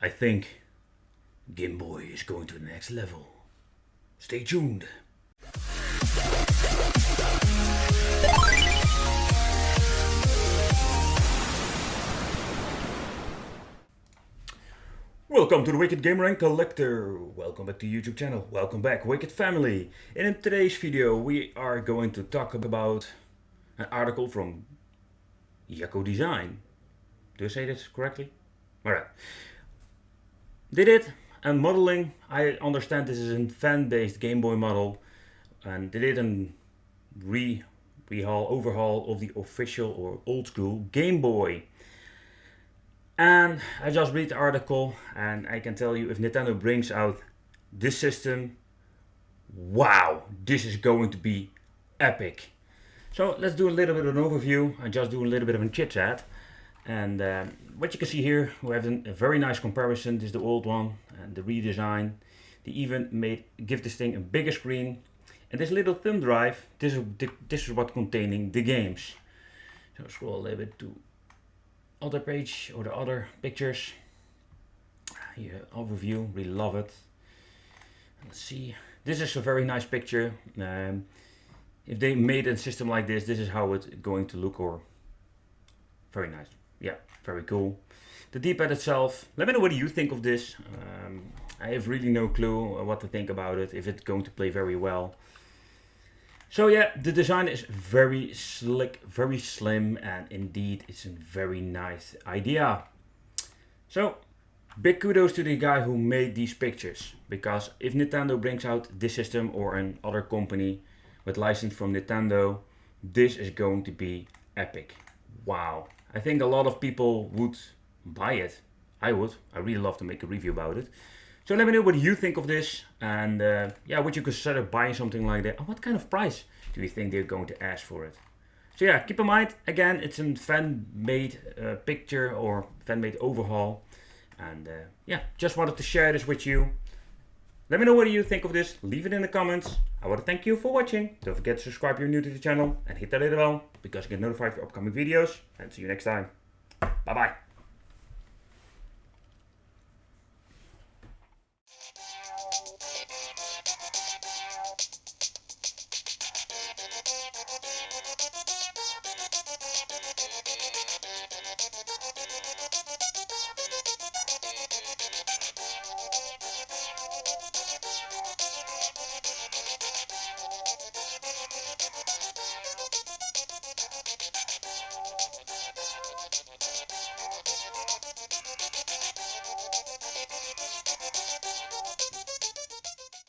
I think GameBoy is going to the next level. Stay tuned. Welcome to the Wicked Gamer and Collector. Welcome back to the YouTube channel. Welcome back, Wicked family. And in today's video we are going to talk about an article from Yako Design. Do I say this correctly? Alright. Did it and modeling. I understand this is a fan-based Game Boy model, and they did an overhaul of the official or old school Game Boy. And I just read the article and I can tell you, if Nintendo brings out this system, wow, this is going to be epic. So let's do a little bit of an overview and just do a little bit of a chit chat. And what you can see here, we have a very nice comparison. This is the old one and the redesign. They even give this thing a bigger screen. And this little thumb drive, this is what containing the games. So scroll a little bit to other page or the other pictures. Here, overview, really love it. Let's see, this is a very nice picture. If they made a system like this is how it's going to look, or very nice. Yeah, very cool. The D-pad itself, let me know what you think of this. I have really no clue what to think about it, if it's going to play very well. So yeah, the design is very slick, very slim, and indeed it's a very nice idea. So big kudos to the guy who made these pictures, because if Nintendo brings out this system or another company with license from Nintendo, this is going to be epic. Wow, I think a lot of people would buy it. I would. I really love to make a review about it. So let me know what you think of this, and yeah, would you consider buying something like that? And what kind of price do you think they're going to ask for it? So yeah, keep in mind, again, it's a fan-made picture or fan-made overhaul. And yeah, just wanted to share this with you. Let me know what you think of this. Leave it in the comments. I want to thank you for watching. Don't forget to subscribe if you're new to the channel and hit that little bell because you get notified for upcoming videos. And see you next time. Bye bye.